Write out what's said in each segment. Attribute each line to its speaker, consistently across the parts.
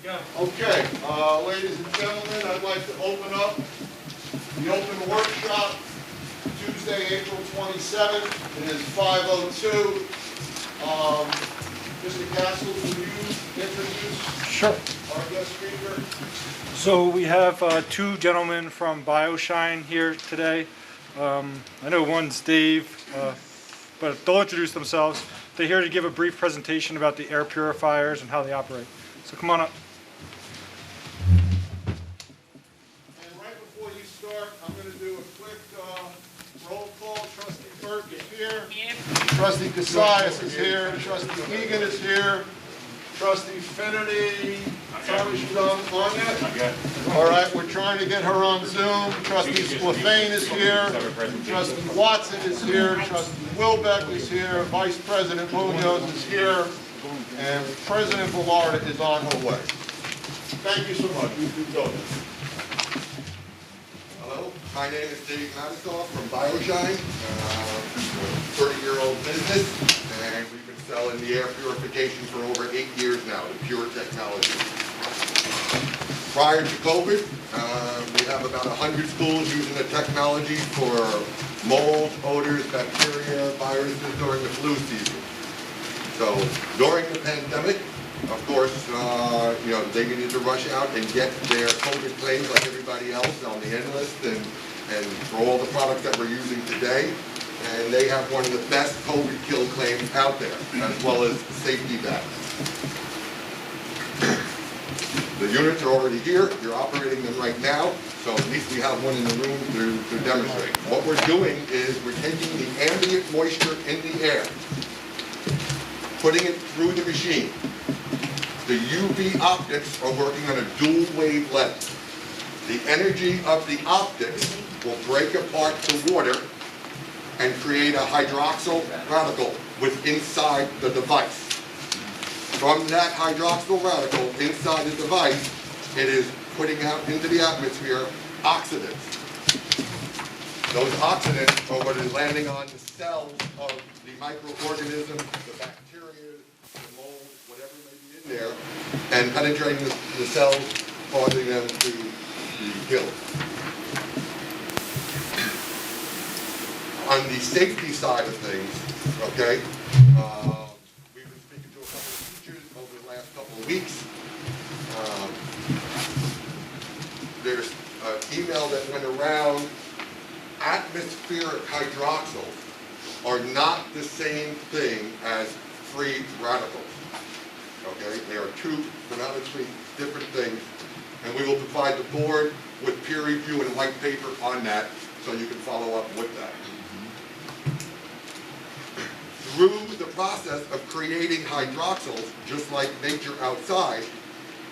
Speaker 1: Okay, ladies and gentlemen, I'd like to open up the open workshop Tuesday, April 27th. It is 5:02. Mr. Castle, will you introduce
Speaker 2: Sure.
Speaker 1: our guest speaker?
Speaker 2: So we have two gentlemen from Bioshine here today. I know one's Dave, but they'll introduce themselves. They're here to give a brief presentation about the air purifiers and how they operate. So come on up.
Speaker 1: And right before you start, I'm going to do a quick roll call. Trustee Burke is here. Trustee Cassius is here. Trustee Egan is here. Trustee Finnerty. Thomas, you on yet?
Speaker 3: Okay.
Speaker 1: All right, we're trying to get her on Zoom. Trustee Splafane is here. Trustee Watson is here. Trustee Wilbeck is here. Vice President Munoz is here. And President Velarda is on her way. Thank you so much. You can go.
Speaker 4: Hello, my name is Dave Matisoff from Bioshine, 30-year-old business, and we've been selling the air purification for over 8 years now, the Pure technology. Prior to COVID, we have about 100 schools using the technology for mold, odors, bacteria, viruses during the flu season. So during the pandemic, of course, they needed to rush out and get their COVID claims like everybody else on the end list and for all the products that we're using today. And they have one of the best COVID kill claims out there, as well as safety bags. The units are already here. You're operating them right now. So at least we have one in the room to demonstrate. What we're doing is we're taking the ambient moisture in the air, putting it through the machine. The UV optics are working on a dual wave lens. The energy of the optics will break apart the water and create a hydroxyl radical inside the device. From that hydroxyl radical inside the device, it is putting out into the atmosphere oxidants. Those oxidants are what is landing on the cells of the microorganism, the bacteria, the mold, whatever may be in there, and penetrating the cells, causing them to be killed. On the safety side of things, okay, we've been speaking to a couple of teachers over the last couple of weeks. There's an email that went around. Atmospheric hydroxyls are not the same thing as free radicals. Okay, they are two fundamentally different things, and we will provide the board with peer review and white paper on that, so you can follow up with that. Through the process of creating hydroxyls, just like nature outside,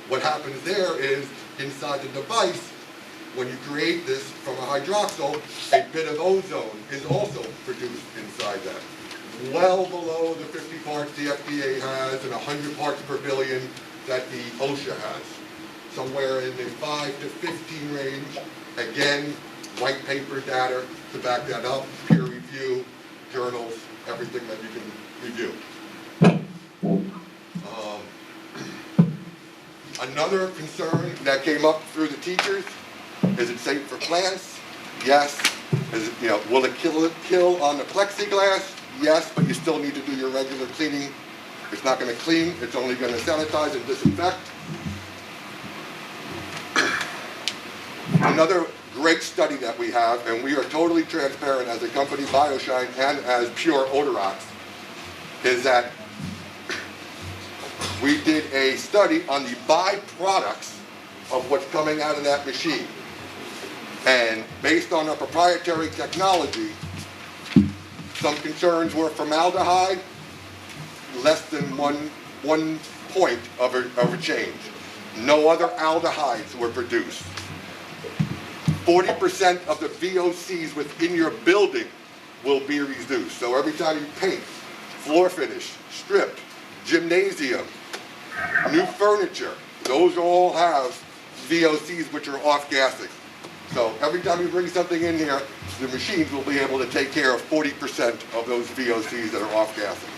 Speaker 4: what happens there is inside the device, when you create this from a hydroxyl, a bit of ozone is also produced inside that. Well below the 50 parts the FDA has and 100 parts per billion that the OSHA has. Somewhere in the 5 to 15 range. Again, white paper data to back that up, peer review, journals, everything that you can review. Another concern that came up through the teachers, is it safe for plants? Yes. Is it, will it kill on the plexiglass? Yes, but you still need to do your regular cleaning. It's not going to clean, it's only going to sanitize and disinfect. Another great study that we have, and we are totally transparent as a company, Bioshine, and as Pure Odorox, is that we did a study on the byproducts of what's coming out of that machine. And based on our proprietary technology, some concerns were formaldehyde, less than one point of a change. No other aldehydes were produced. 40% of the VOCs within your building will be reduced. So every time you paint, floor finish, strip, gymnasium, new furniture, those all have VOCs which are off-gassing. So every time you bring something in here, the machines will be able to take care of 40% of those VOCs that are off-gassing.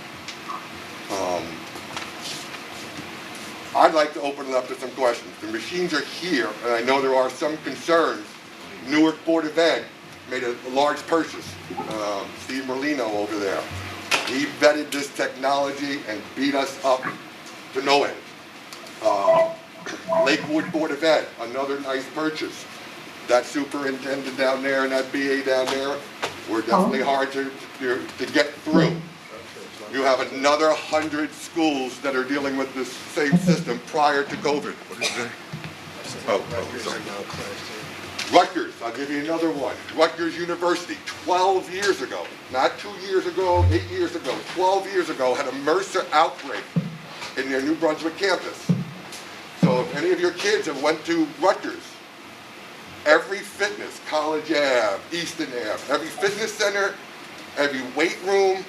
Speaker 4: I'd like to open it up to some questions. The machines are here, and I know there are some concerns. Newark Board of Ed made a large purchase. Steve Merlino over there. He vetted this technology and beat us up to no end. Lakewood Board of Ed, another nice purchase. That superintendent down there and that BA down there were definitely hard to get through. You have another 100 schools that are dealing with this same system prior to COVID. What is it? Sorry. Rutgers, I'll give you another one. Rutgers University, 12 years ago, not 2 years ago, 8 years ago, 12 years ago, had a MRSA outbreak in their New Brunswick campus. So if any of your kids have went to Rutgers, every fitness, College Ave, Easton Ave, every fitness center, every weight room,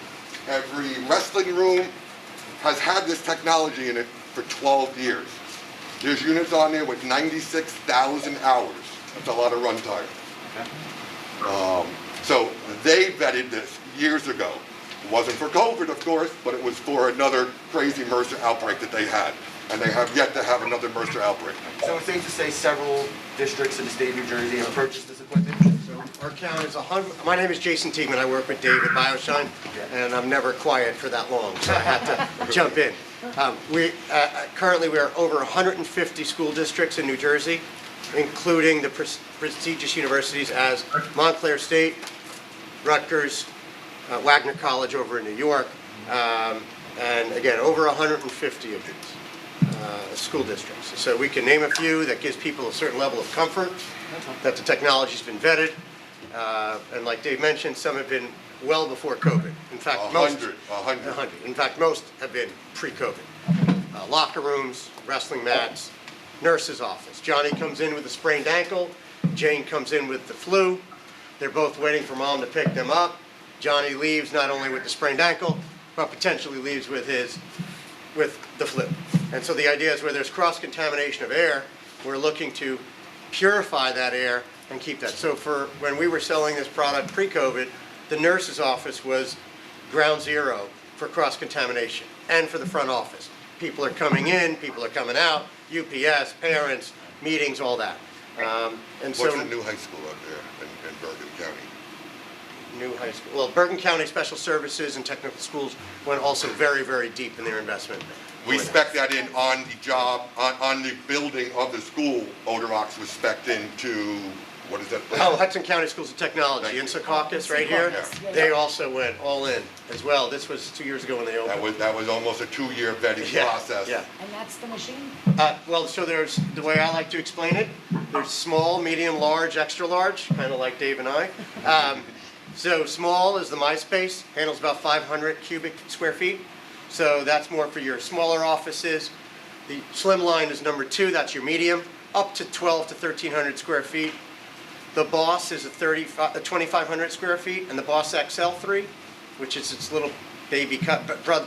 Speaker 4: every wrestling room has had this technology in it for 12 years. There's units on there with 96,000 hours. That's a lot of runtime. So they vetted this years ago. It wasn't for COVID, of course, but it was for another crazy MRSA outbreak that they had. And they have yet to have another MRSA outbreak.
Speaker 3: So it's safe to say several districts in the state of New Jersey have purchased this equipment?
Speaker 5: Our count is 100. My name is Jason Teigman. I work with Dave at Bioshine, and I'm never quiet for that long, so I had to jump in. Currently, we are over 150 school districts in New Jersey, including the prestigious universities as Montclair State, Rutgers, Wagner College over in New York, and again, over 150 of these school districts. So we can name a few that gives people a certain level of comfort that the technology's been vetted. And like Dave mentioned, some have been well before COVID. In fact,
Speaker 4: 100.
Speaker 5: In fact, most have been pre-COVID. Locker rooms, wrestling mats, nurse's office. Johnny comes in with a sprained ankle. Jane comes in with the flu. They're both waiting for mom to pick them up. Johnny leaves not only with the sprained ankle, but potentially leaves with the flu. And so the idea is where there's cross-contamination of air, we're looking to purify that air and keep that. So for when we were selling this product pre-COVID, the nurse's office was ground zero for cross-contamination and for the front office. People are coming in, people are coming out, UPS, parents, meetings, all that.
Speaker 4: What's the new high school up there in Bergen County?
Speaker 5: New high school. Well, Bergen County Special Services and Technical Schools went also very, very deep in their investment.
Speaker 4: We spec that in on the job, on the building of the school. Odorox was spec'd into, what is that place?
Speaker 5: Oh, Hudson County Schools of Technology in Secaucus right here.
Speaker 4: Yeah.
Speaker 5: They also went all in as well. This was 2 years ago when they opened.
Speaker 4: That was almost a 2-year vetting process.
Speaker 5: Yeah.
Speaker 6: And that's the machine?
Speaker 5: Well, so there's, the way I like to explain it, there's small, medium, large, extra large, kind of like Dave and I. So small is the MySpace, handles about 500 cubic square feet. So that's more for your smaller offices. The slim line is number 2, that's your medium, up to 12 to 1,300 square feet. The Boss is a 2,500 square feet, and the Boss XL3, which is its little baby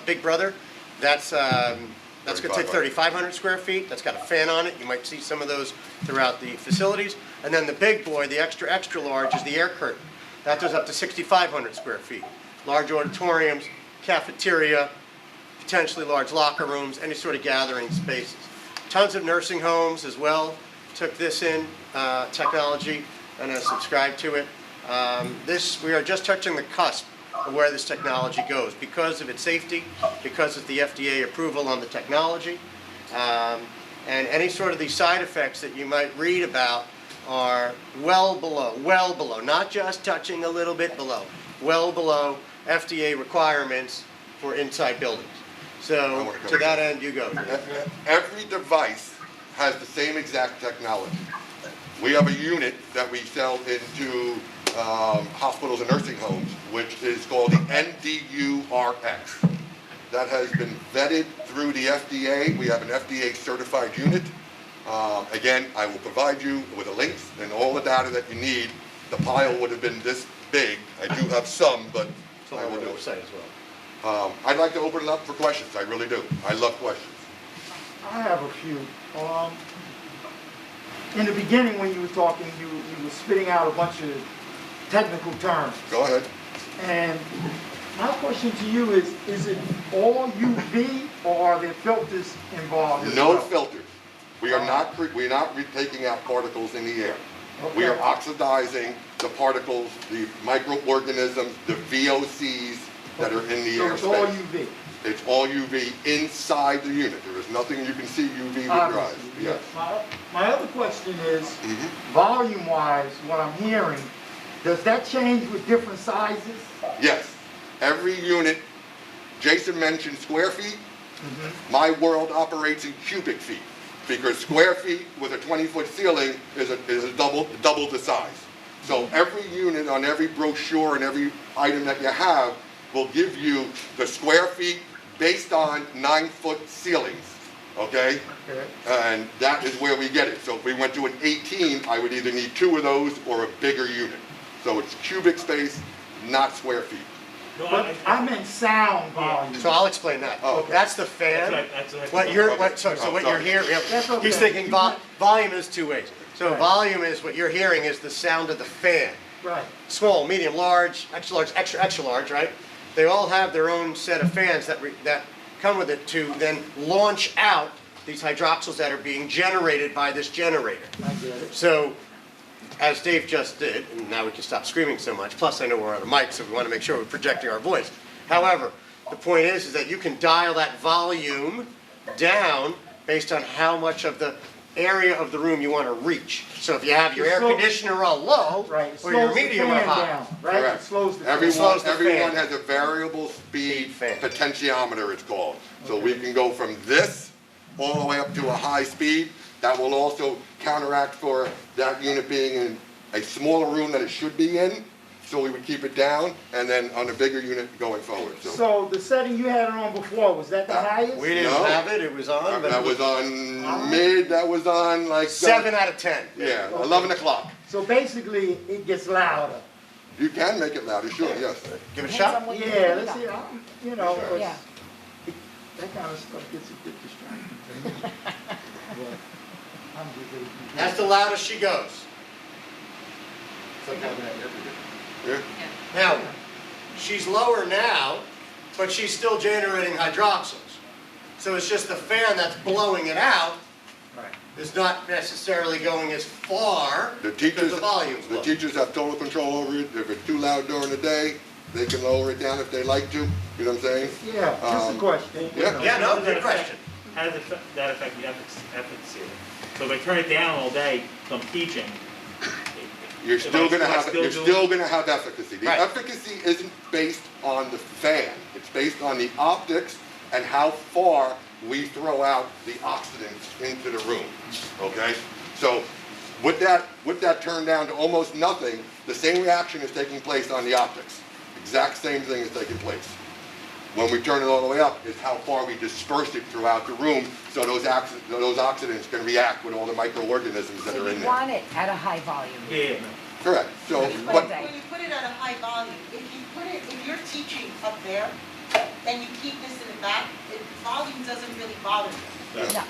Speaker 5: big brother, that's going to take 3,500 square feet. That's got a fan on it. You might see some of those throughout the facilities. And then the big boy, the extra large, is the air curtain. That goes up to 6,500 square feet. Large auditoriums, cafeteria, potentially large locker rooms, any sort of gathering spaces. Tons of nursing homes as well took this in, technology, and have subscribed to it. We are just touching the cusp of where this technology goes because of its safety, because of the FDA approval on the technology, and any sort of these side effects that you might read about are well below, not just touching a little bit below, well below FDA requirements for inside buildings. So to that end, you go.
Speaker 4: Every device has the same exact technology. We have a unit that we sell into hospitals and nursing homes, which is called the NDU-RX. That has been vetted through the FDA. We have an FDA certified unit. Again, I will provide you with the links and all the data that you need. The pile would have been this big. I do have some, but I will do it.
Speaker 5: Website as well.
Speaker 4: I'd like to open it up for questions. I really do. I love questions.
Speaker 7: I have a few. In the beginning, when you were talking, you were spitting out a bunch of technical terms.
Speaker 4: Go ahead.
Speaker 7: And My question to you is it all UV or are there filters involved as
Speaker 4: No
Speaker 7: well?
Speaker 4: filters. We're not taking out particles in the air. We are
Speaker 7: Okay.
Speaker 4: oxidizing the particles, the microorganisms, the VOCs that are in the
Speaker 7: So
Speaker 4: air
Speaker 7: it's all
Speaker 4: space.
Speaker 7: UV?
Speaker 4: It's all UV inside the unit. There is nothing you can see UV with your eyes.
Speaker 7: Obviously,
Speaker 4: Yes.
Speaker 7: My other question is,
Speaker 4: Mhm.
Speaker 7: volume-wise, what I'm hearing, does that change with different sizes?
Speaker 4: Yes. Every unit, Jason mentioned square feet. My world operates in cubic feet because square feet with a 20-foot ceiling is double the size. So every unit on every brochure and every item that you have will give you the square feet based on 9-foot ceilings, okay?
Speaker 7: Okay.
Speaker 4: And that is where we get it. So if we went to an 18, I would either need 2 of those or a bigger unit. So it's cubic space, not square feet.
Speaker 7: But I meant sound volume.
Speaker 5: So I'll explain that.
Speaker 4: Oh, okay.
Speaker 5: That's the fan.
Speaker 6: That's what I
Speaker 5: What you're,
Speaker 4: Okay.
Speaker 5: what, so
Speaker 4: Oh,
Speaker 5: what you're
Speaker 4: sorry.
Speaker 5: hearing,
Speaker 7: That's okay.
Speaker 5: he's thinking volume is 2 ways. So
Speaker 7: Right.
Speaker 5: volume is, what you're hearing is the sound of the fan.
Speaker 7: Right.
Speaker 5: Small, medium, large, extra large, extra large, right? They all have their own set of fans that come with it to then launch out these hydroxyls that are being generated by this generator.
Speaker 7: I get it.
Speaker 5: So, as Dave just did, and now we can stop screaming so much, plus I know we're on a mic, so we want to make sure we're projecting our voice. However, the point is that you can dial that volume down based on how much of the area of the room you want to reach. So if you have your air conditioner on low,
Speaker 7: Right. It
Speaker 5: or your
Speaker 7: slows the
Speaker 5: medium or
Speaker 7: fan
Speaker 5: high.
Speaker 7: down, right? It
Speaker 4: Correct.
Speaker 7: slows the fan.
Speaker 5: slows the
Speaker 4: Everyone
Speaker 5: fan.
Speaker 4: has a variable speed
Speaker 5: Fan.
Speaker 4: potentiometer, it's called. So we can go from this all the way up to a high speed. That will also counteract for that unit being in a smaller room than it should be in. So we would keep it down, and then on a bigger unit going forward.
Speaker 7: So the setting you had it on before, was that the highest?
Speaker 5: We didn't
Speaker 4: No.
Speaker 5: have it, it was on, but
Speaker 4: That
Speaker 5: it
Speaker 4: was
Speaker 5: was
Speaker 4: on mid, that was on like.
Speaker 5: 7 out of 10.
Speaker 4: Yeah, 11 o'clock.
Speaker 7: So basically, it gets louder.
Speaker 4: You can make it louder, sure, yes.
Speaker 5: Give it a shot.
Speaker 7: Yeah, let's see, you know, but
Speaker 8: Yeah.
Speaker 7: that kind of stuff gets a bit distracting to me. But I'm just
Speaker 5: That's the loudest she goes.
Speaker 4: Yeah.
Speaker 5: Now, she's lower now, but she's still generating hydroxyls. So it's just the fan that's blowing it out
Speaker 7: Right.
Speaker 5: is not necessarily going as far
Speaker 4: The
Speaker 5: because
Speaker 4: teachers,
Speaker 5: the volume's
Speaker 4: the
Speaker 5: low.
Speaker 4: teachers have total control over it. If it's too loud during the day, they can lower it down if they like to, you know what I'm saying?
Speaker 7: Yeah, just a question. you
Speaker 4: yeah.
Speaker 7: know.
Speaker 5: Yeah, no, good question.
Speaker 6: How does that affect the efficacy of it? So if I turn it down all day, so I'm teaching.
Speaker 4: You're
Speaker 6: Am
Speaker 4: still
Speaker 6: I
Speaker 4: gonna have,
Speaker 6: still
Speaker 4: you're
Speaker 6: doing-
Speaker 4: still gonna have efficacy. The
Speaker 5: Right.
Speaker 4: efficacy isn't based on the fan. It's based on the optics and how far we throw out the oxidants into the room, okay? So with that turned down to almost nothing, the same reaction is taking place on the optics. Exact same thing is taking place. When we turn it all the way up, is how far we disperse it throughout the room, so those oxidants can react with all the microorganisms that
Speaker 8: So
Speaker 4: are in
Speaker 8: you
Speaker 4: there.
Speaker 8: want it at a high volume.
Speaker 6: Yeah.
Speaker 4: Correct, so,
Speaker 8: What
Speaker 4: but,
Speaker 8: is that?
Speaker 9: When you put it at a high volume, if you're teaching up there, and you keep this in the back, volume doesn't really bother you.
Speaker 8: No,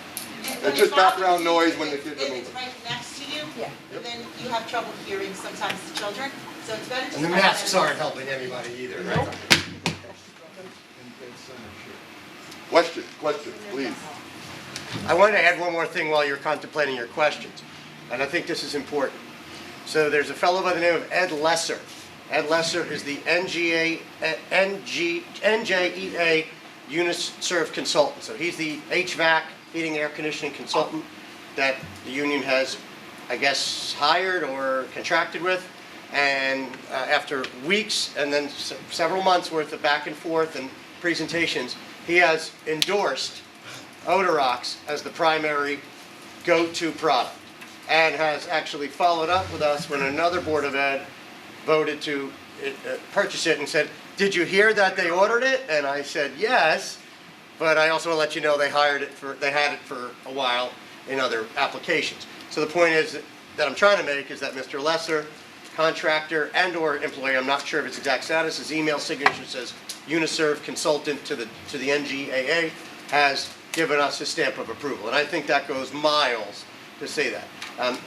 Speaker 4: It's just background noise when the kids are
Speaker 9: If it's
Speaker 4: moving.
Speaker 9: right next to you,
Speaker 8: yeah.
Speaker 9: then you have trouble hearing sometimes the children, so it's better to.
Speaker 5: And the masks aren't helping anybody either, right?
Speaker 4: question, please.
Speaker 5: I wanted to add one more thing while you're contemplating your questions, and I think this is important. So there's a fellow by the name of Ed Lesser. Ed Lesser is the NJEA Uniserve consultant. So he's the HVAC, heating, air conditioning consultant that the union has, I guess, hired or contracted with. And after weeks and then several months worth of back and forth and presentations, he has endorsed Odorox as the primary go-to product and has actually followed up with us when another Board of Ed voted to purchase it and said, "Did you hear that they ordered it?" And I said, "Yes, but I also want to let you know they had it for a while in other applications." So the point is that I'm trying to make is that Mr. Lesser, contractor and or employee, I'm not sure of his exact status, his email signature says Uniserve consultant to the NGAA, has given us his stamp of approval. And I think that goes miles to say that.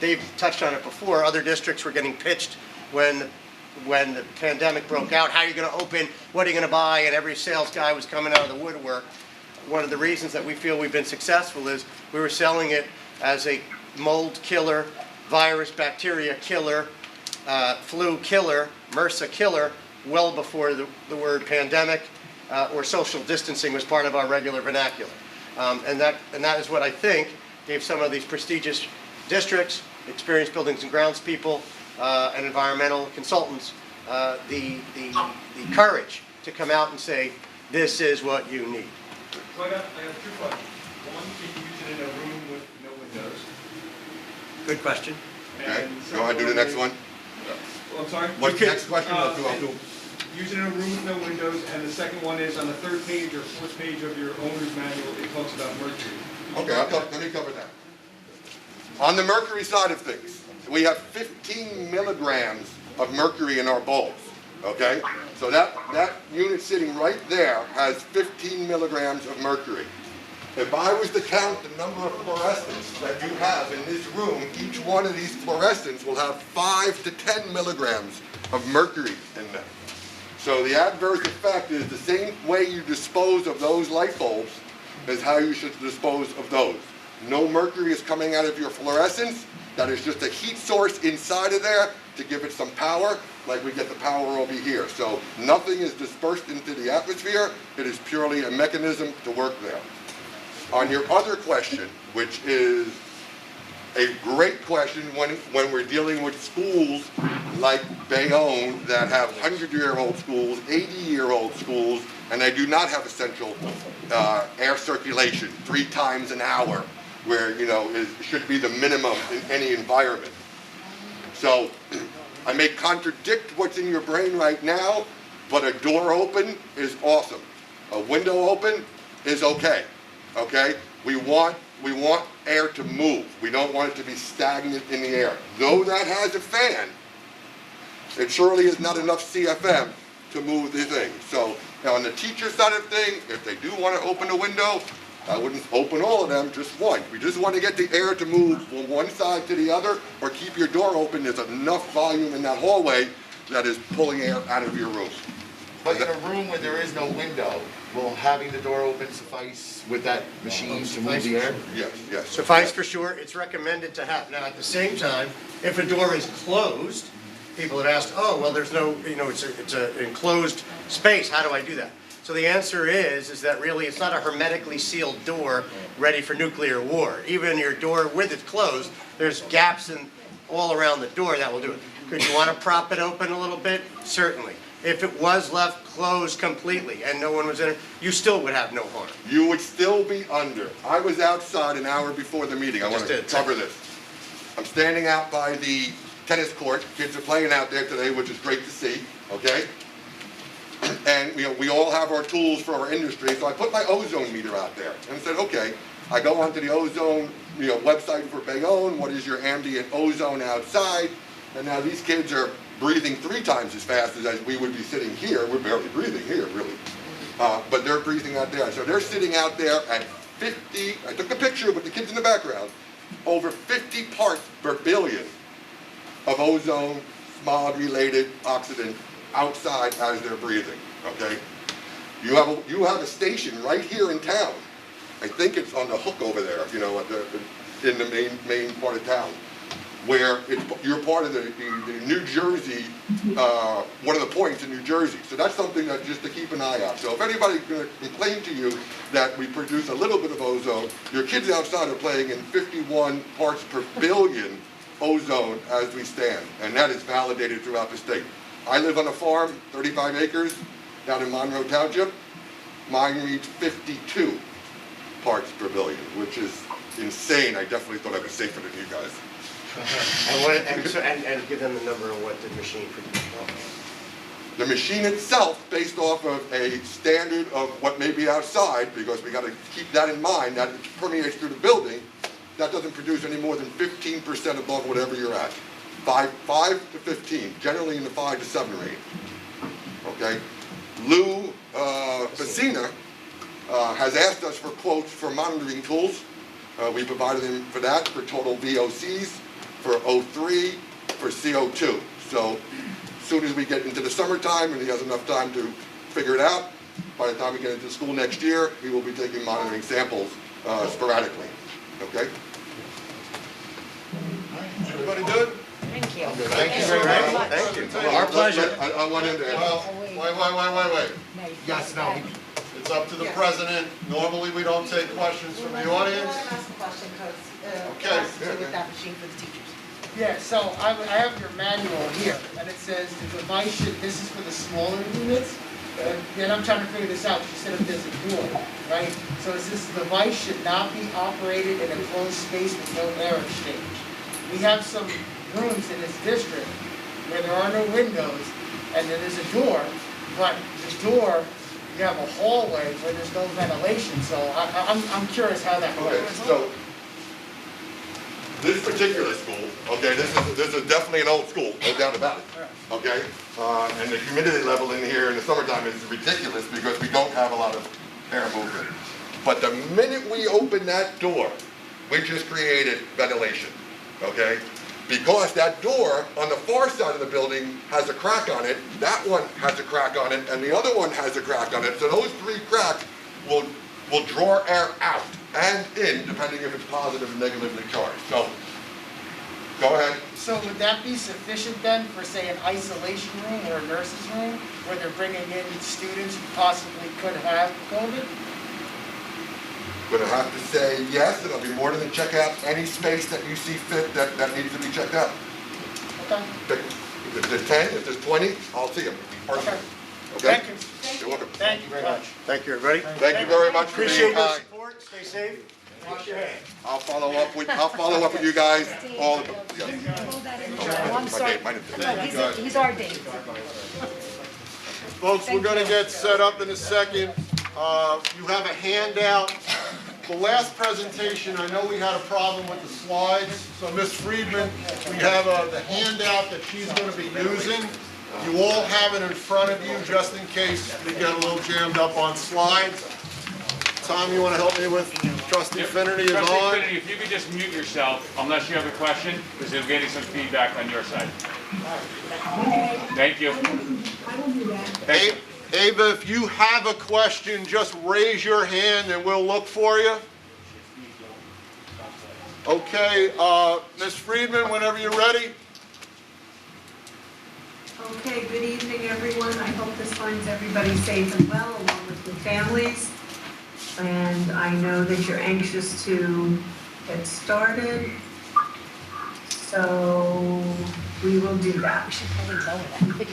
Speaker 5: They've touched on it before. Other districts were getting pitched when when the pandemic broke out, how are you going to open, what are you going to buy, and every sales guy was coming out of the woodwork. One of the reasons that we feel we've been successful is we were selling it as a mold killer, virus, bacteria killer, flu killer, MRSA killer, well before the word pandemic or social distancing was part of our regular vernacular. And that is what I think gave some of these prestigious districts, experienced buildings and grounds people, and environmental consultants the courage to come out and say, this is what you need.
Speaker 8: So I got two questions. One, can you use it in a room with no windows?
Speaker 5: Good question.
Speaker 4: Okay,
Speaker 8: And
Speaker 4: go ahead, do the next one.
Speaker 8: Well, I'm sorry?
Speaker 4: What's the next question? I'll do.
Speaker 8: Use it in a room with no windows, and the second one is on the third page or fourth page of your owner's manual, it talks about mercury.
Speaker 4: Okay, let me cover that. On the mercury side of things, we have 15 milligrams of mercury in our bulbs, okay? So that unit sitting right there has 15 milligrams of mercury. If I was to count the number of fluorescents that you have in this room, each one of these fluorescents will have 5 to 10 milligrams of mercury in them. So the adverse effect is the same way you dispose of those light bulbs is how you should dispose of those. No mercury is coming out of your fluorescents. That is just a heat source inside of there to give it some power, like we get the power over here. So nothing is dispersed into the atmosphere. It is purely a mechanism to work there. On your other question, which is a great question when we're dealing with schools like Bayonne that have 100-year-old schools, 80-year-old schools, and they do not have essential air circulation 3 times an hour, where, you know, it should be the minimum in any environment. So I may contradict what's in your brain right now, but a door open is awesome. A window open is okay, okay? We want air to move. We don't want it to be stagnant in the air. Though that has a fan, it surely is not enough CFM to move the thing. So now on the teacher side of things, if they do want to open a window, I wouldn't open all of them, just one. We just want to get the air to move from one side to the other, or keep your door open. There's enough volume in that hallway that is pulling air out of your room.
Speaker 10: But in a room where there is no window, will having the door open suffice with that machine to move the air?
Speaker 4: Yes, yes.
Speaker 5: Suffice for sure, it's recommended to have. Now, at the same time, if a door is closed, people have asked, oh, well, there's no, you know, it's an enclosed space. How do I do that? So the answer is that really it's not a hermetically sealed door ready for nuclear war. Even your door with it closed, there's gaps all around the door that will do it. Could you want to prop it open a little bit? Certainly. If it was left closed completely and no one was in it, you still would have no harm.
Speaker 4: You would still be under. I was outside an hour before the meeting. I want to cover this. I'm standing out by the tennis court. Kids are playing out there today, which is great to see, okay? And we all have our tools for our industry, so I put my ozone meter out there and said, okay, I go onto the ozone website for Bayonne, what is your ambient ozone outside? And now these kids are breathing 3 times as fast as we would be sitting here. We're barely breathing here, really. But they're breathing out there. So they're sitting out there at 50, I took a picture with the kids in the background, over 50 parts per billion of ozone, smog-related oxidant outside as they're breathing, okay? You have a station right here in town. I think it's on the hook over there, you know, in the main part of town, where you're part of the New Jersey, one of the points in New Jersey. So that's something that just to keep an eye out. So if anybody's going to complain to you that we produce a little bit of ozone, your kids outside are playing in 51 parts per billion ozone as we stand, and that is validated throughout the state. I live on a farm, 35 acres, down in Monroe Township. Mine reads 52 parts per billion, which is insane. I definitely thought I was safer than you guys.
Speaker 5: And give them the number of what the machine produces.
Speaker 4: The machine itself, based off of a standard of what may be outside, because we got to keep that in mind, that it permeates through the building, that doesn't produce any more than 15% above whatever you're at. 5 to 15, generally in the 5 to 7 range. Okay? Lou Pacina has asked us for quotes for monitoring tools. We provided him for that, for total VOCs, for O3, for CO2. So soon as we get into the summertime and he has enough time to figure it out, by the time we get into school next year, we will be taking monitoring samples sporadically, okay?
Speaker 1: Everybody good?
Speaker 9: Thank you.
Speaker 4: Okay,
Speaker 5: Thank you very much. Thank you. Our pleasure.
Speaker 4: I want him to
Speaker 1: Well, wait.
Speaker 10: Yes, no.
Speaker 1: It's up to the president. Normally, we don't take questions from the audience.
Speaker 9: Let him ask a question, because
Speaker 1: Okay.
Speaker 9: it has to do with that machine for the teachers.
Speaker 7: Yeah, so I have your manual here, and it says the device should, this is for the smaller units, and then I'm trying to figure this out, you said if there's a door, right? So it says the device should not be operated in a closed space with no air exchange. We have some rooms in this district where there are no windows, and then there's a door, but the door, you have a hallway where there's no ventilation, so I'm curious how that
Speaker 4: Okay,
Speaker 7: works.
Speaker 4: so, this particular school, okay, this is definitely an old school, no doubt about it, okay? And the humidity level in here in the summertime is ridiculous because we don't have a lot of air movement. But the minute we open that door, we just created ventilation, okay? Because that door on the far side of the building has a crack on it, that one has a crack on it, and the other one has a crack on it. So those three cracks will draw air out and in, depending if it's positive or negatively charged. So, go ahead.
Speaker 7: So would that be sufficient then for, say, an isolation room or a nurse's room where they're bringing in students who possibly could have COVID?
Speaker 4: Gonna have to say yes, and I'll be more than to check out any space that you see fit that needs to be checked out.
Speaker 7: Okay.
Speaker 4: If there's 10, if there's 20, I'll see them personally. Okay?
Speaker 7: Thank you.
Speaker 4: You're welcome.
Speaker 5: Thank you very much. Thank you, everybody.
Speaker 4: Thank you very much for
Speaker 5: Appreciate
Speaker 4: being
Speaker 5: your
Speaker 4: kind.
Speaker 5: support. Stay safe. Wash your hands.
Speaker 4: I'll follow up with you guys all the, yeah.
Speaker 11: Oh, I'm sorry.
Speaker 4: My name's Dave.
Speaker 11: No, he's our Dave.
Speaker 1: Folks, we're gonna get set up in a second. You have a handout. The last presentation, I know we had a problem with the slides, so Ms. Friedman, we have the handout that she's gonna be using. You all have it in front of you, just in case we get a little jammed up on slides. Tom, you wanna help me with Trustee Finnerty is
Speaker 12: Trustee
Speaker 1: on?
Speaker 12: Finnerty, if you could just mute yourself, unless you have a question, because we're getting some feedback on your side. Thank you. Thank you.
Speaker 1: Ava, if you have a question, just raise your hand and we'll look for you. Okay, Ms. Friedman, whenever you're ready.
Speaker 11: Okay, good evening, everyone. I hope this finds everybody safe and well, along with your families. And I know that you're anxious to get started. So we will do that.
Speaker 9: We should probably lower that.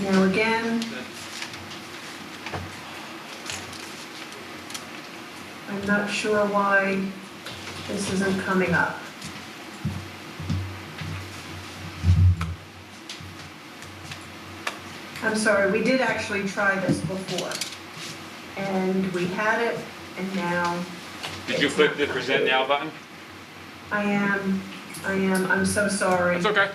Speaker 11: Now again, I'm not sure why this isn't coming up. I'm sorry, we did actually try this before. And we had it, and now.
Speaker 12: Did you click the present now button?
Speaker 11: I am, I'm so sorry.
Speaker 12: It's okay.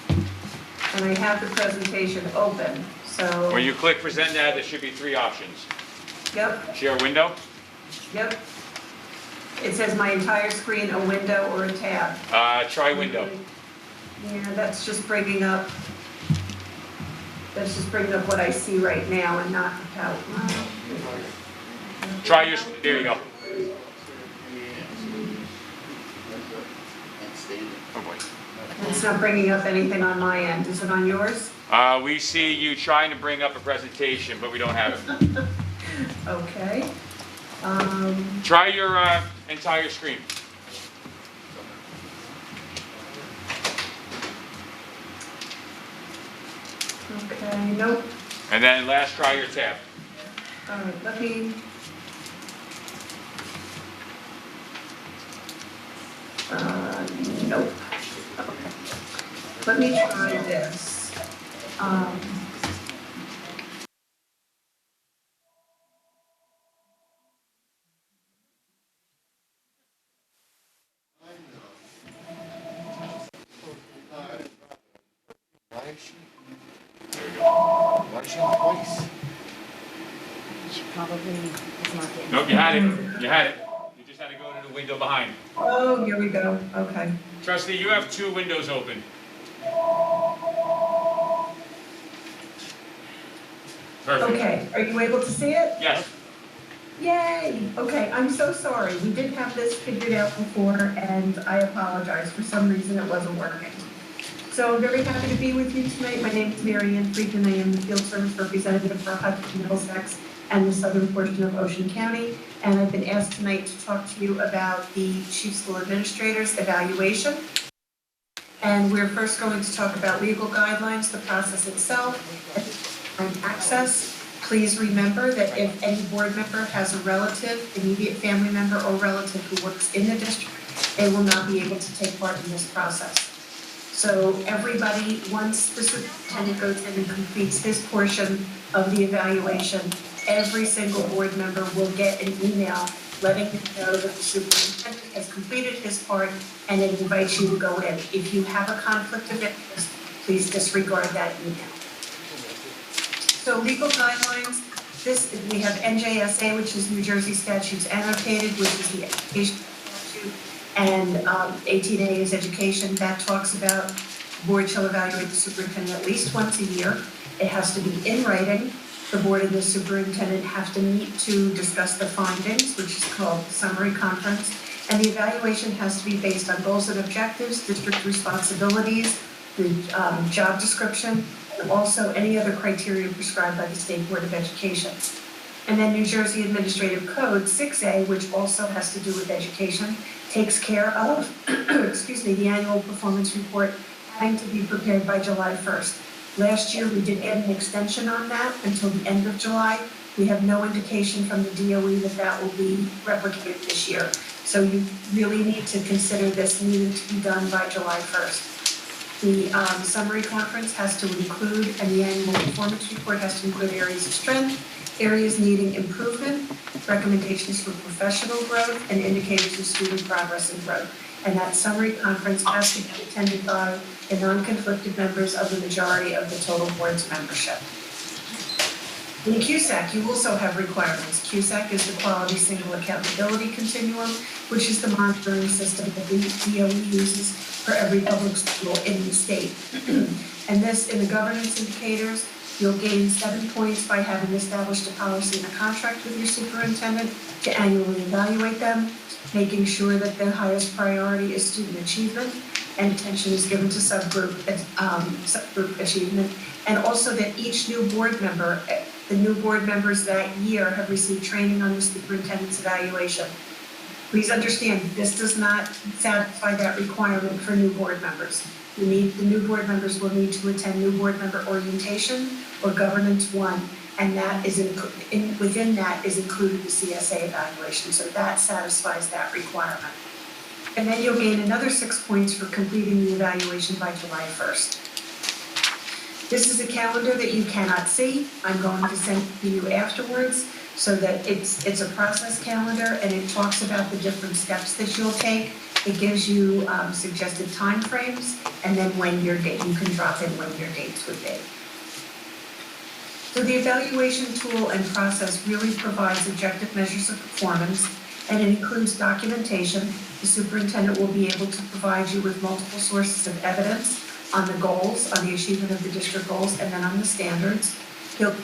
Speaker 11: And I have the presentation open, so.
Speaker 12: When you click present now, there should be three options.
Speaker 11: Yep,
Speaker 12: Share window,
Speaker 11: yep. It says my entire screen, a window or a tab.
Speaker 12: try window.
Speaker 11: Yeah, that's just bringing up what I see right now and not how.
Speaker 12: Try your, there you go. Oh boy.
Speaker 11: It's not bringing up anything on my end. Is it on yours?
Speaker 12: We see you trying to bring up a presentation, but we don't have it.
Speaker 11: Okay.
Speaker 12: Try your entire screen.
Speaker 11: Okay, nope.
Speaker 12: And then last, try your tab.
Speaker 11: All right, let me. Nope. Okay. Let me try this.
Speaker 10: Why is she on twice?
Speaker 9: She probably is not getting.
Speaker 12: Nope, you had it. You had it. You just had to go to the window behind.
Speaker 11: Oh, here we go. Okay.
Speaker 12: Trustee, you have two windows open. Perfect.
Speaker 11: Okay, are you able to see it?
Speaker 12: Yes.
Speaker 11: Yay! Okay, I'm so sorry. We did have this figured out before, and I apologize. For some reason, it wasn't working. So I'm very happy to be with you tonight. My name is Mary Ann Friedman. I am the Field Service Representative for Hudson, Middlesex, and the southern portion of Ocean County. And I've been asked tonight to talk to you about the Chief School Administrator's evaluation. And we're first going to talk about legal guidelines, the process itself, and access. Please remember that if any board member has a relative, immediate family member, or relative who works in the district, they will not be able to take part in this process. So everybody, once the superintendent goes in and completes his portion of the evaluation, every single board member will get an email letting them know that the superintendent has completed his part, and it invites you to go in. If you have a conflict of interest, please disregard that email. So legal guidelines, we have NJSA, which is New Jersey Statutes Annotated, which is the education statute, and 18A is education. That talks about the board shall evaluate the superintendent at least once a year. It has to be in writing. The board and the superintendent have to meet to discuss the findings, which is called the summary conference. And the evaluation has to be based on goals and objectives, district responsibilities, the job description, and also any other criteria prescribed by the State Board of Education. And then New Jersey Administrative Code 6A, which also has to do with education, takes care of, the annual performance report having to be prepared by July 1st. Last year, we did get an extension on that until the end of July. We have no indication from the DOE that that will be replicated this year. So you really need to consider this needing to be done by July 1st. The summary conference has to include, and the annual performance report has to include areas of strength, areas needing improvement, recommendations for professional growth, and indicators of student progress and growth. And that summary conference has to be attended by the non-conflicted members of the majority of the total board's membership. In CUSAC, you also have requirements. CUSAC is the Quality Single Accountability Continuum, which is the monitoring system that the DOE uses for every public school in the state. And this, in the governance indicators, you'll gain 7 points by having established a policy and a contract with your superintendent to annually evaluate them, making sure that the highest priority is student achievement and attention is given to subgroup achievement, and also that each new board member, the new board members that year have received training on the superintendent's evaluation. Please understand, this does not satisfy that requirement for new board members. The new board members will need to attend new board member orientation or governance 1, and that is within that is included the CSA evaluation, so that satisfies that requirement. And then you'll gain another 6 points for completing the evaluation by July 1st. This is a calendar that you cannot see. I'm going to send it to you afterwards so that it's a process calendar, and it talks about the different steps that you'll take. It gives you suggested timeframes, and then when your date, you can drop in when your dates would be. So the evaluation tool and process really provides objective measures of performance, and it includes documentation. The superintendent will be able to provide you with multiple sources of evidence on the goals, on the achievement of the district goals, and then on the standards. He'll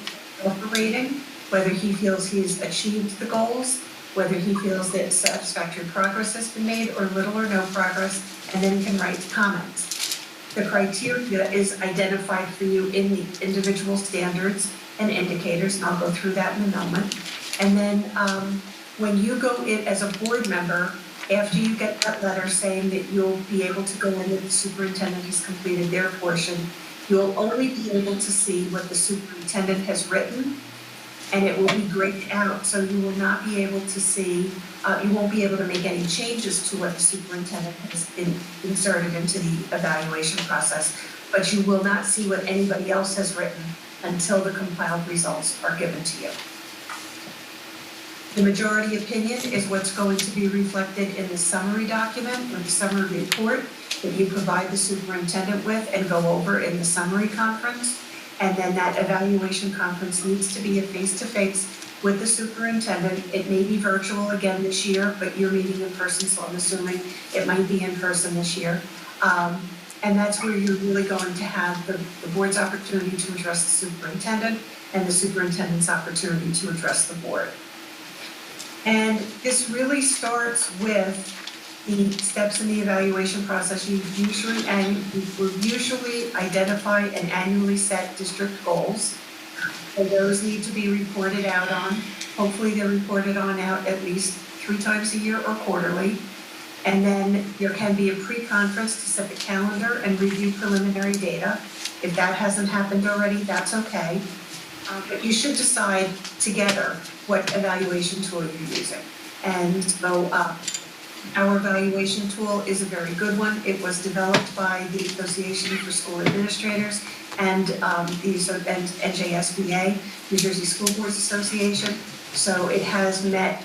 Speaker 11: offer rating, whether he feels he's achieved the goals, whether he feels that satisfactory progress has been made or little or no progress, and then can write comments. The criteria is identified for you in the individual standards and indicators, and I'll go through that in a moment. And then when you go in as a board member, after you get that letter saying that you'll be able to go in and the superintendent has completed their portion, you'll only be able to see what the superintendent has written, and it will be grayed out, so you will not be able to see, you won't be able to make any changes to what the superintendent has been inserted into the evaluation process, but you will not see what anybody else has written until the compiled results are given to you. The majority opinion is what's going to be reflected in the summary document or the summary report that you provide the superintendent with and go over in the summary conference. And then that evaluation conference needs to be a face-to-face with the superintendent. It may be virtual again this year, but you're meeting in person, so I'm assuming it might be in person this year. And that's where you're really going to have the board's opportunity to address the superintendent, and the superintendent's opportunity to address the board. And this really starts with the steps in the evaluation process. You will usually identify and annually set district goals. And those need to be reported out on. Hopefully they're reported on out at least 3 times a year or quarterly. And then there can be a pre-conference to set the calendar and review preliminary data. If that hasn't happened already, that's okay. But you should decide together what evaluation tool you're using. And so our evaluation tool is a very good one. It was developed by the Association for School Administrators and NJSBA, New Jersey School Boards Association. So it has met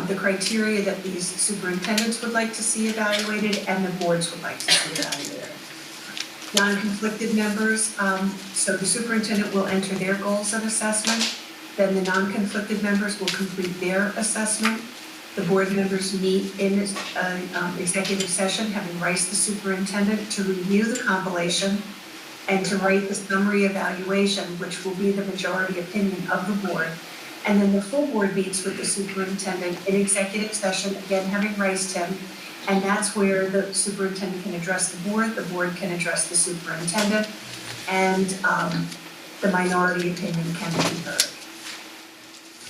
Speaker 11: the criteria that these superintendents would like to see evaluated and the boards would like to see evaluated. Non-conflicted members, so the superintendent will enter their goals of assessment, then the non-conflicted members will complete their assessment. The board members meet in executive session, having Rice the superintendent to review the compilation and to write the summary evaluation, which will be the majority opinion of the board. And then the full board meets with the superintendent in executive session, again having Rice him, and that's where the superintendent can address the board can address the superintendent, and the minority opinion can be heard.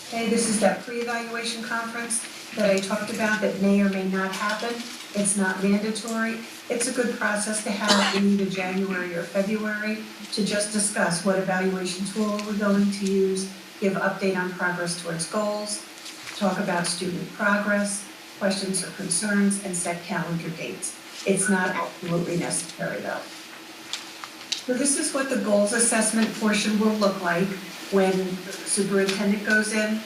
Speaker 11: Okay, this is that pre-evaluation conference that I talked about that may or may not happen. It's not mandatory. It's a good process to have in either January or February to just discuss what evaluation tool we're going to use, give update on progress towards goals, talk about student progress, questions or concerns, and set calendar dates. It's not absolutely necessary though. So this is what the goals assessment portion will look like when the superintendent goes in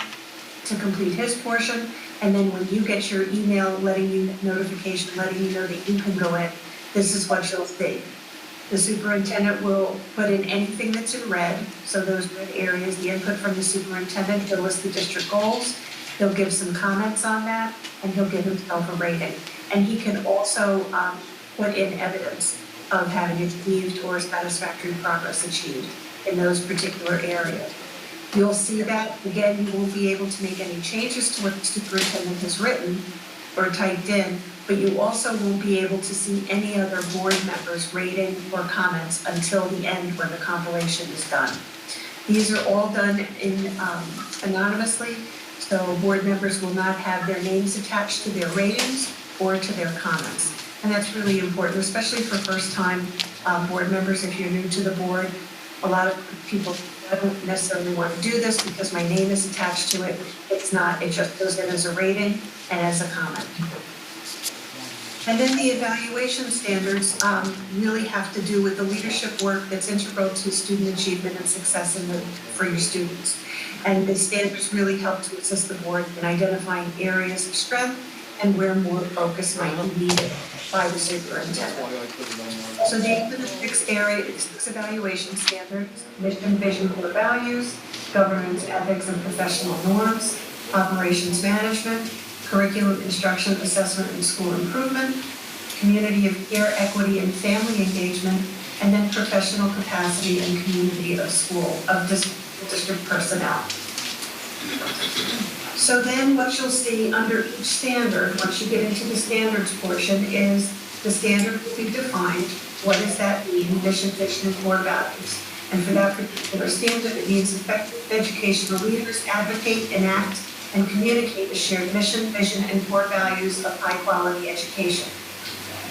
Speaker 11: to complete his portion, and then when you get your email notification letting you know that you can go in, this is what you'll see. The superintendent will put in anything that's in red, so those red areas, the input from the superintendent, he'll list the district goals, he'll give some comments on that, and he'll give himself a rating. And he can also put in evidence of having achieved or satisfactory progress achieved in those particular areas. You'll see that, again, you won't be able to make any changes to what the superintendent has written or typed in, but you also won't be able to see any other board members' rating or comments until the end when the compilation is done. These are all done anonymously, so board members will not have their names attached to their ratings or to their comments. And that's really important, especially for first-time board members. If you're new to the board, a lot of people don't necessarily want to do this because my name is attached to it. It's not, it just goes in as a rating and as a comment. And then the evaluation standards really have to do with the leadership work that's integral to student achievement and success for your students. And the standards really help to assist the board in identifying areas of strength and where more focus might be needed by the superintendent. So these are the 6 evaluation standards: mission, vision, core values, governance, ethics, and professional norms, operations management, curriculum, instruction, assessment, and school improvement, community of care, equity, and family engagement, and then professional capacity and community of district personnel. So then what you'll see under each standard, once you get into the standards portion, is the standard will be defined. What does that mean? Mission, vision, and core values. And for that particular standard, it means effective educational leaders advocate, enact, and communicate a shared mission, vision, and core values of high-quality education.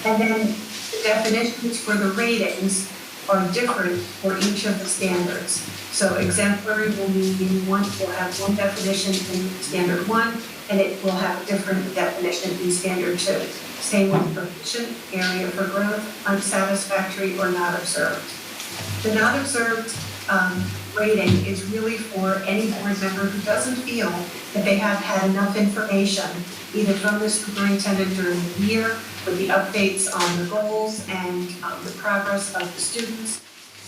Speaker 11: And then the definitions for the ratings are different for each of the standards. So exemplary will mean will have one definition in standard 1, and it will have a different definition in standard 2. Same with proficient, area for growth, unsatisfactory, or not observed. The not observed rating is really for any board member who doesn't feel that they have had enough information, either from the superintendent during the year, with the updates on the goals and the progress of the students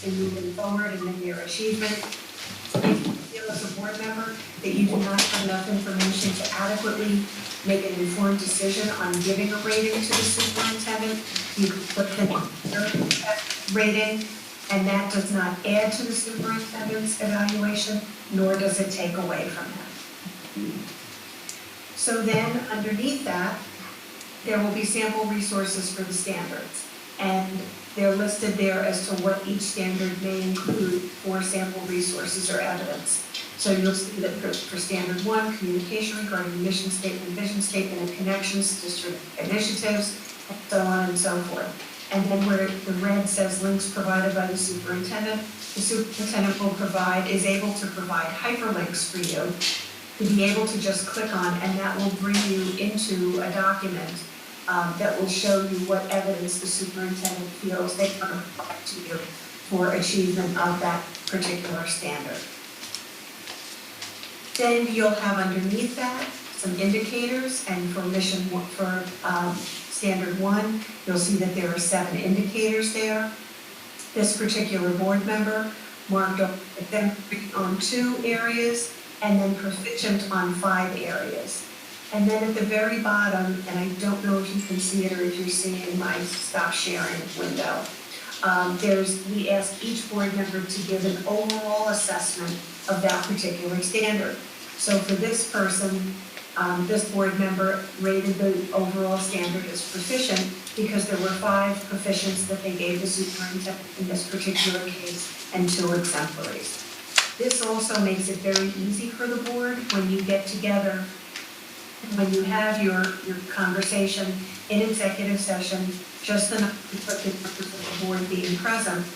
Speaker 11: in moving forward and in their achievement. If you feel as a board member that you do not have enough information to adequately make an informed decision on giving a rating to the superintendent, you can put the rating And that does not add to the superintendent's evaluation, nor does it take away from him. So then, underneath that, there will be sample resources for the standards. And they're listed there as to what each standard may include for sample resources or evidence. So you'll see that for standard 1, communication regarding mission statement, vision statement, and connections, district initiatives, and so on and so forth. And then where the red says links provided by the superintendent is able to provide hyperlinks for you to be able to just click on, and that will bring you into a document that will show you what evidence the superintendent feels they can apply to you for achievement of that particular standard. Then you'll have underneath that some indicators, and for standard 1, you'll see that there are 7 indicators there. This particular board member marked up exemplary on 2 areas, and then proficient on 5 areas. And then at the very bottom, and I don't know if you can see it or if you're seeing my stop sharing window, we ask each board member to give an overall assessment of that particular standard. So for this person, this board member rated the overall standard as proficient because there were 5 proficients that they gave the superintendent in this particular case and 2 exemplaries. This also makes it very easy for the board when you get together, when you have your conversation in executive session, just the members of the board being present,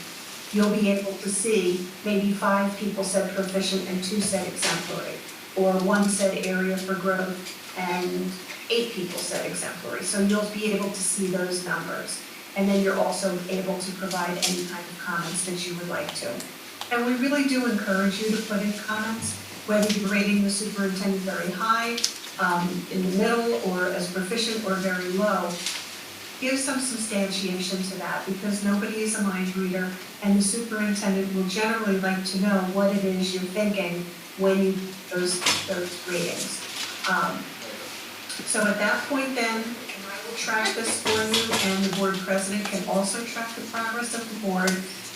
Speaker 11: you'll be able to see maybe 5 people said proficient and 2 said exemplary, or 1 said area for growth and 8 people said exemplary. So you'll be able to see those numbers. And then you're also able to provide any kind of comments that you would like to. And we really do encourage you to put in comments, whether you're rating the superintendent very high, in the middle, or as proficient, or very low. Give some substantiation to that, because nobody is a mind reader, and the superintendent will generally like to know what it is you're thinking when you those ratings. So at that point then, I will track this for you, and the board president can also track the progress of the board.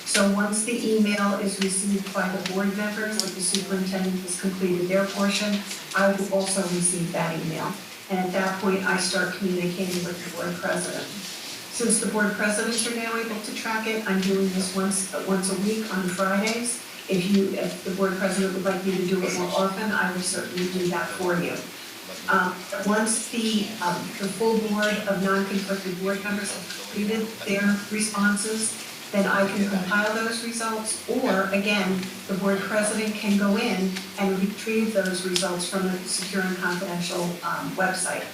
Speaker 11: So once the email is received by the board members that the superintendent has completed their portion, I will also receive that email. And at that point, I start communicating with the board president. Since the board presidents are now able to track it, I'm doing this once a week on Fridays. If the board president would like me to do it more often, I will certainly do that for you. Once the full board of non-conflicted board members have completed their responses, then I can compile those results, or again, the board president can go in and retrieve those results from the secure and confidential website.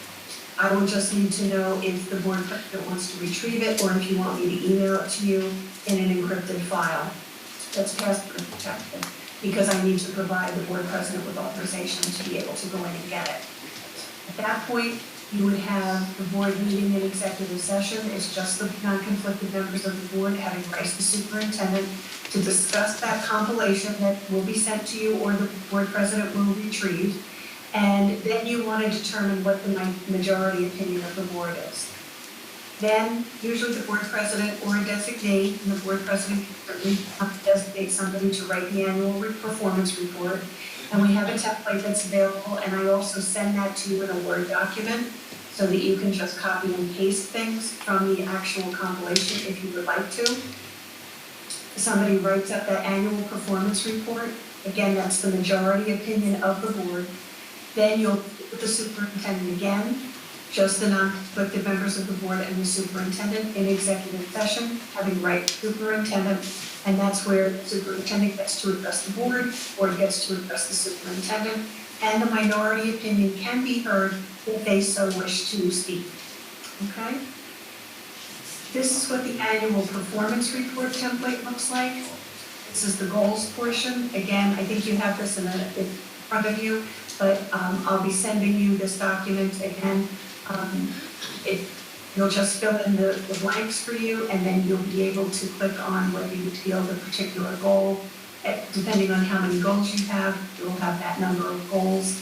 Speaker 11: I will just need to know if the board president wants to retrieve it, or if you want me to email it to you in an encrypted file that's password protected, because I need to provide the board president with authorization to be able to go in and get it. At that point, you would have the board meeting in executive session. It's just the non-conflicted members of the board having rights to superintendent to discuss that compilation that will be sent to you, or the board president will retrieve. And then you want to determine what the majority opinion of the board is. Then, usually the board president or a designate, and the board president can certainly designate somebody to write the annual performance report. And we have a template that's available, and I also send that to you in a Word document so that you can just copy and paste things from the actual compilation if you would like to. Somebody writes up that annual performance report. Again, that's the majority opinion of the board. Then you'll meet with the superintendent again, just the non-conflicted members of the board and the superintendent in executive session, having right superintendent, and that's where the superintendent gets to address the board gets to address the superintendent, and the minority opinion can be heard if they so wish to speak. Okay? This is what the annual performance report template looks like. This is the goals portion. Again, I think you have this in front of you, but I'll be sending you this document again. You'll just fill in the blanks for you, and then you'll be able to click on whether you feel the particular goal. Depending on how many goals you have, you'll have that number of goals.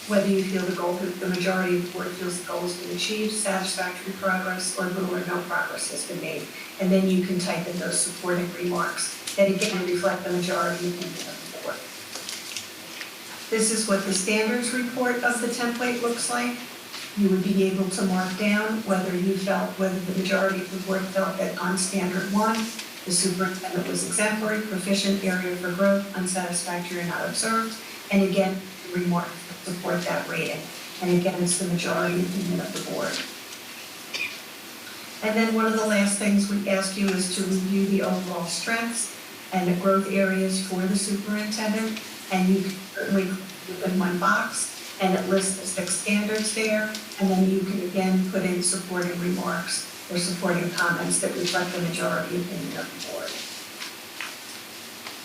Speaker 11: whether you feel the majority of the board feels the goal has been achieved, satisfactory progress, or little or no progress has been made. And then you can type in those supporting remarks that again reflect the majority opinion of the board. This is what the standards report of the template looks like. You would be able to mark down whether the majority of the board felt that on standard 1, the superintendent was exemplary, proficient, area for growth, unsatisfactory, or not observed. And again, remarks support that rating. And again, it's the majority opinion of the board. And then one of the last things we ask you is to review the overall strengths and the growth areas for the superintendent. And you can certainly put in one box, and it lists the 6 standards there. And then you can again put in supporting remarks or supporting comments that reflect the majority opinion of the board.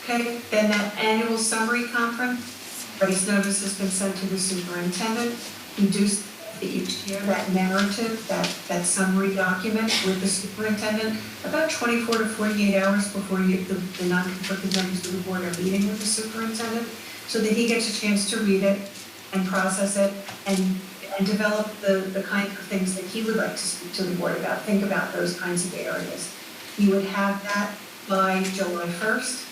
Speaker 11: Okay, then that annual summary conference, race notice has been sent to the superintendent. We do each share that narrative, that summary document with the superintendent about 24 to 48 hours before the non-conflicted members of the board are meeting with the superintendent, so that he gets a chance to read it and process it and develop the kind of things that he would like to speak to the board about, think about those kinds of areas. You would have that by July 1st.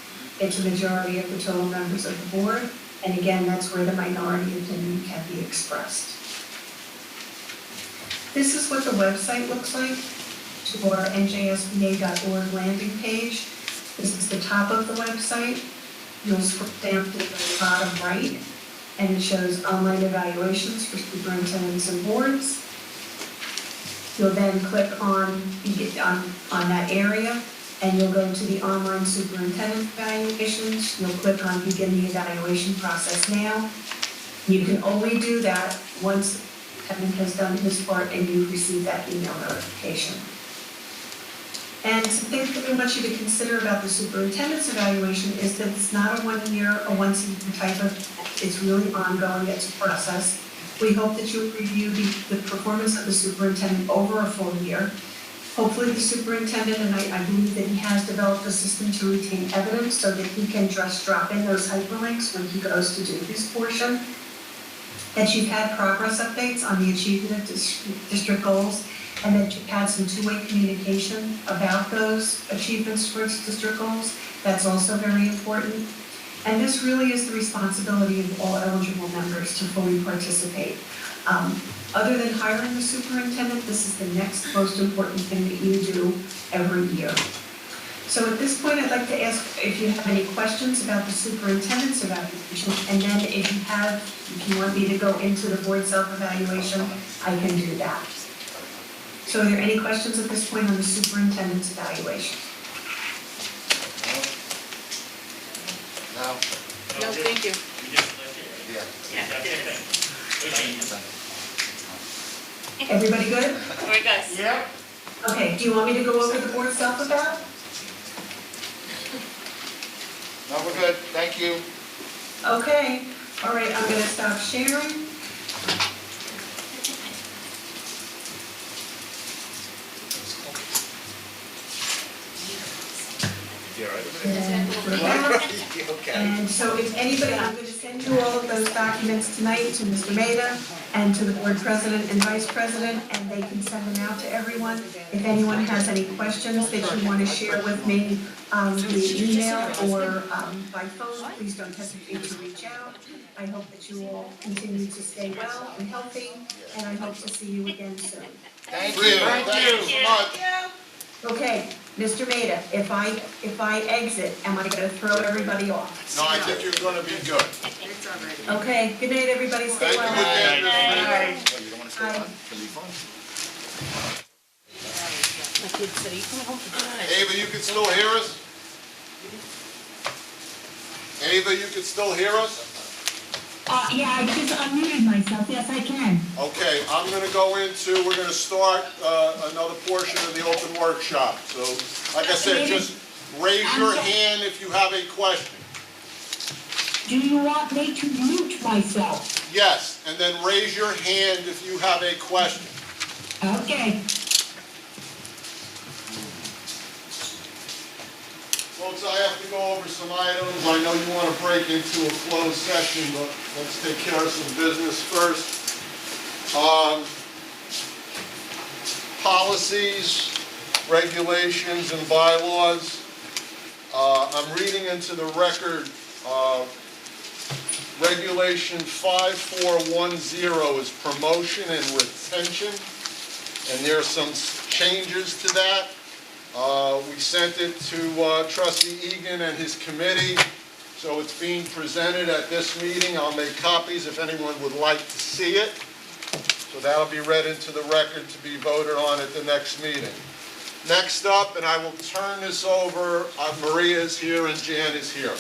Speaker 11: It's a majority of the total members of the board. And again, that's where the minority opinion can be expressed. This is what the website looks like to our njsba.org landing page. This is the top of the website. You'll scroll down to the bottom right, and it shows online evaluations for superintendents and boards. You'll then click on that area, and you'll go to the online superintendent evaluations. You'll click on begin the evaluation process now. You can only do that once the superintendent has done his part and you receive that email notification. And some things that we want you to consider about the superintendent's evaluation is that it's not a 1 year or once a year type of, it's really ongoing, it's a process. We hope that you'll review the performance of the superintendent over a full year. Hopefully the superintendent, and I believe that he has developed a system to retain evidence so that he can just drop in those hyperlinks when he goes to do his portion. That you've had progress updates on the achievement of district goals, and that you've had some two-way communication about those achievements towards district goals. That's also very important. And this really is the responsibility of all eligible members to fully participate. Other than hiring the superintendent, this is the next most important thing that you do every year. So at this point, I'd like to ask if you have any questions about the superintendent's evaluation, and then if you want me to go into the board self-evaluation, I can do that. So are there any questions at this point on the superintendent's evaluation?
Speaker 10: No.
Speaker 9: No, thank you.
Speaker 11: Everybody good?
Speaker 9: All right, guys.
Speaker 5: Yeah.
Speaker 11: Okay, do you want me to go over the board self-eval?
Speaker 10: No, we're good, thank you.
Speaker 11: Okay, all right, I'm gonna stop sharing. And so if anybody, I'm going to send you all of those documents tonight to Mr. Maida and to the board president and vice president, and they can send them out to everyone. If anyone has any questions that you want to share with me via email or by phone, please don't hesitate to reach out. I hope that you all continue to stay well and healthy, and I hope to see you again soon.
Speaker 10: Thank you.
Speaker 1: Thank you so much.
Speaker 11: Okay, Mr. Maida, if I exit, am I going to throw everybody off?
Speaker 1: No, I think you're gonna be good.
Speaker 11: Okay, good night, everybody, stay
Speaker 1: Thank
Speaker 11: well.
Speaker 1: you again.
Speaker 11: Bye.
Speaker 10: You don't want to stay on? Can be fun.
Speaker 9: My kid said, are you coming home for dinner?
Speaker 1: Ava, you can still hear us? Ava, you can still hear us?
Speaker 13: Yeah, I just unmuted myself. Yes, I can.
Speaker 1: Okay, we're gonna start another portion of the open workshop. So, like I said, just raise your hand if you have a question.
Speaker 13: Do you want me to mute myself?
Speaker 1: Yes, and then raise your hand if you have a question.
Speaker 13: Okay.
Speaker 1: Folks, I have to go over some items. I know you want to break into a closed session, but let's take care of some business first. Policies, regulations, and bylaws. I'm reading into the record, Regulation 5410 is promotion and retention, and there are some changes to that. We sent it to Trustee Egan and his committee, so it's being presented at this meeting. I'll make copies if anyone would like to see it. So that'll be read into the record to be voted on at the next meeting. Next up, and I will turn this over, Maria is here and Jan is here.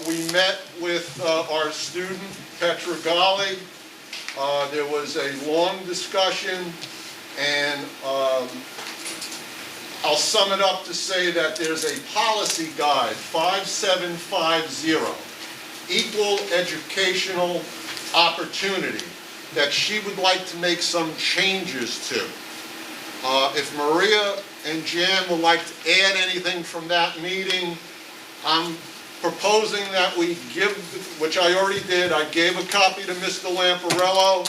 Speaker 1: We met with our student, Petra Gali. There was a long discussion, and I'll sum it up to say that there's a policy guide, 5750, equal educational opportunity, that she would like to make some changes to. If Maria and Jan would like to add anything from that meeting, I'm proposing that we give, which I already did, I gave a copy to Mr. Lamparello.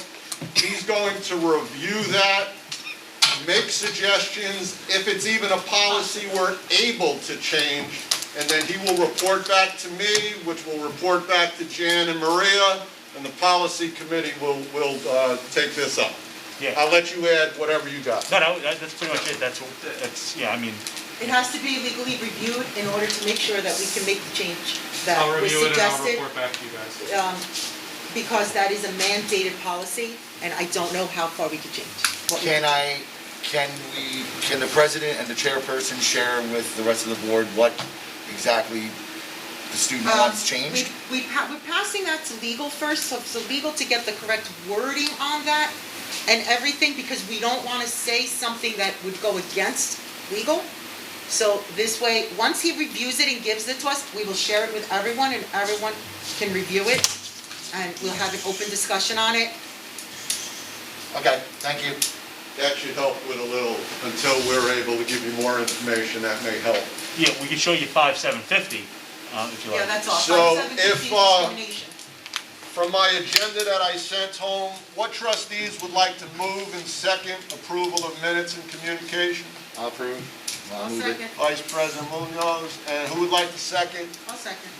Speaker 1: He's going to review that, make suggestions, if it's even a policy we're able to change, and then he will report back to me, which will report back to Jan and Maria, and the policy committee will take this up.
Speaker 6: Yeah.
Speaker 1: I'll let you add whatever you got.
Speaker 6: No, that's pretty much it. That's, yeah, I mean,
Speaker 9: It has to be legally reviewed in order to make sure that we can make the change that
Speaker 12: I'll
Speaker 9: was
Speaker 12: review it and I'll
Speaker 9: suggested.
Speaker 12: report back to you guys.
Speaker 9: Because that is a mandated policy, and I don't know how far we could change. what we
Speaker 10: Can the president and the chairperson share with the rest of the board what exactly the student wants changed?
Speaker 9: We're passing that to legal first, so legal to get the correct wording on that and everything, because we don't want to say something that would go against legal. So this way, once he reviews it and gives it to us, we will share it with everyone, and everyone can review it, and we'll have an open discussion on it.
Speaker 10: Okay, thank you.
Speaker 1: That should help with a little, until we're able to give you more information, that may help.
Speaker 6: yeah, we can show you 5750, if you like.
Speaker 9: Yeah, that's all.
Speaker 1: So
Speaker 9: 5750
Speaker 1: if,
Speaker 9: discrimination.
Speaker 1: From my agenda that I sent home, what trustees would like to move and second approval of minutes and communication?
Speaker 10: I'll approve.
Speaker 9: I'll
Speaker 10: move it.
Speaker 9: second.
Speaker 1: Vice President Munoz, and who would like to second?
Speaker 9: I'll second.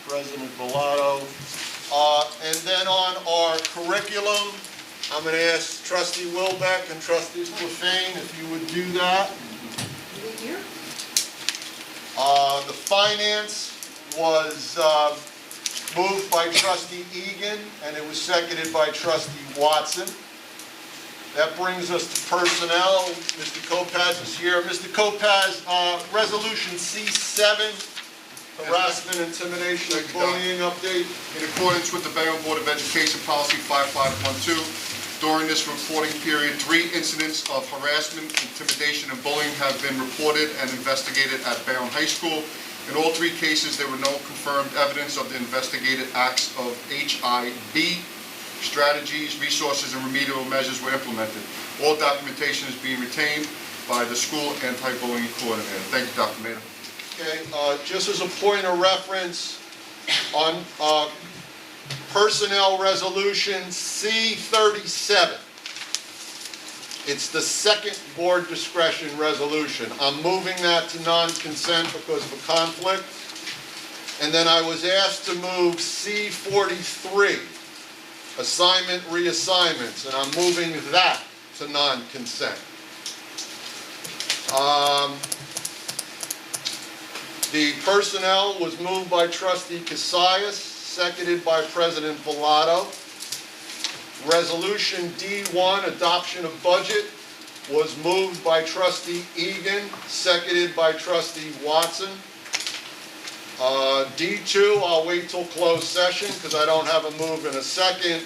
Speaker 1: President Bellato. And then on our curriculum, I'm going to ask Trustee Wilbeck and Trustee Spillane if you would do that.
Speaker 9: Here?
Speaker 1: The finance was moved by Trustee Egan, and it was seconded by Trustee Watson. That brings us to personnel. Mr. Kopaz is here. Mr. Kopaz, Resolution C7, harassment, intimidation, and bullying update.
Speaker 4: In accordance with the Bayonne Board of Education Policy 5512, during this reporting period, 3 incidents of harassment, intimidation, and bullying have been reported and investigated at Bayonne High School. In all 3 cases, there were no confirmed evidence of the investigated acts of HIB. Strategies, resources, and remedial measures were implemented. All documentation is being retained by the school anti-bullying coordinator. Thank you, Dr. Maida.
Speaker 1: Okay, just as a point of reference, on Personnel Resolution C37, it's the second board discretion resolution. I'm moving that to non-consent because of a conflict. And then I was asked to move C43, assignment reassignments, and I'm moving that to non-consent. The personnel was moved by Trustee Cassius, seconded by President Bellato. Resolution D1, adoption of budget, was moved by Trustee Egan, seconded by Trustee Watson. D2, I'll wait till closed session because I don't have a move in a second.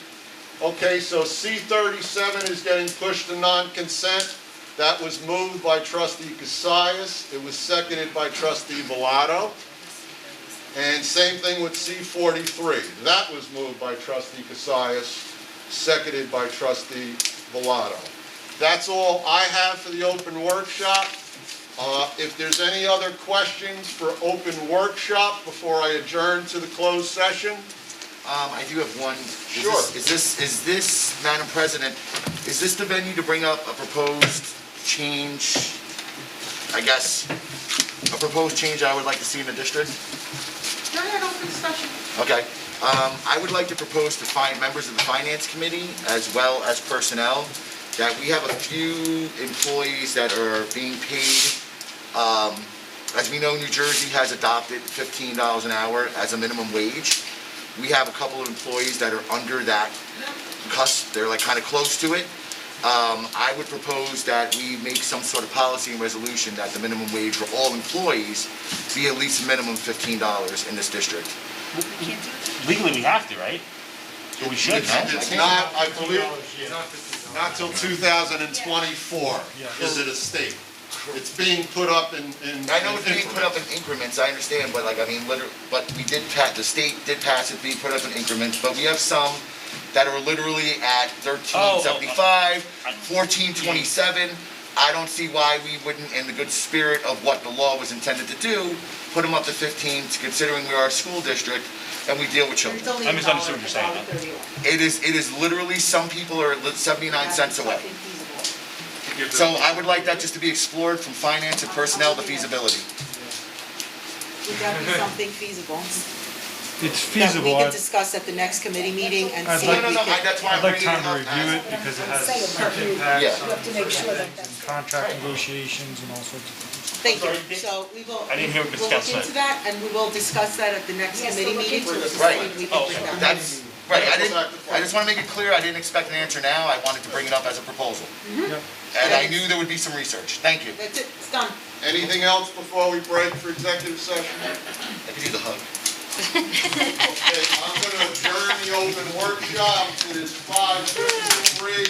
Speaker 1: Okay, so C37 is getting pushed to non-consent. That was moved by Trustee Cassius. It was seconded by Trustee Bellato. And same thing with C43. That was moved by Trustee Cassius, seconded by Trustee Bellato. That's all I have for the open workshop. If there's any other questions for open workshop before I adjourn to the closed session?
Speaker 10: I do have one.
Speaker 1: Sure.
Speaker 10: Is this, Madam President, is this the venue to bring up a proposed change, I guess, a proposed change I would like to see in the district?
Speaker 9: Go ahead, open discussion.
Speaker 10: Okay. I would like to propose to members of the Finance Committee, as well as personnel, that we have a few employees that are being paid. As we know, New Jersey has adopted $15 an hour as a minimum wage. We have a couple of employees that are under that cusp, they're like kind of close to it. I would propose that we make some sort of policy and resolution that the minimum wage for all employees be at least a minimum $15 in this district.
Speaker 6: Legally, we have to, right? Or we should.
Speaker 1: It's not, I believe, not till 2024 is it a state. It's being put up in
Speaker 10: I know it's being put up in increments, I understand, but like, I mean, but we did the state did pass it being put up in increments, but we have some that are literally at $13.75, $14.27. I don't see why we wouldn't, in the good spirit of what the law was intended to do, put them up to 15, considering we are a school district and we deal with children.
Speaker 6: I misunderstood what you're saying.
Speaker 10: It is literally, some people are 79 cents away. So I would like that just to be explored from finance and personnel to feasibility.
Speaker 9: Would that be something feasible?
Speaker 2: It's feasible.
Speaker 9: That we can discuss at the next committee meeting and
Speaker 2: I'd
Speaker 9: see
Speaker 2: like-
Speaker 9: if we
Speaker 10: No,
Speaker 9: can.
Speaker 10: that's why
Speaker 2: I'd
Speaker 10: I'm
Speaker 2: like
Speaker 10: bringing
Speaker 2: time
Speaker 10: it
Speaker 2: to
Speaker 10: up
Speaker 2: review it because it has some impacts
Speaker 10: Yeah.
Speaker 2: on
Speaker 13: have to make sure that
Speaker 2: and contract negotiations and all sorts of things.
Speaker 9: Thank you. So we will.
Speaker 6: I didn't hear what Ms.
Speaker 9: We'll
Speaker 6: Gess
Speaker 9: look
Speaker 6: said.
Speaker 9: into that and we will discuss that at the next
Speaker 13: Yes,
Speaker 9: committee
Speaker 13: we'll look
Speaker 9: meeting.
Speaker 13: into it.
Speaker 9: To see
Speaker 10: Right.
Speaker 9: if we can bring that.
Speaker 10: That's, right, I just want to make it clear, I didn't expect an answer now, I wanted to bring it up as a proposal.
Speaker 2: Yep.
Speaker 10: And I knew there would be some research. Thank you.
Speaker 9: That's it, it's done.
Speaker 1: Anything else before we break for executive session?
Speaker 10: I could use a hug.
Speaker 1: Okay, I'm gonna adjourn the open workshop. It is 5:53.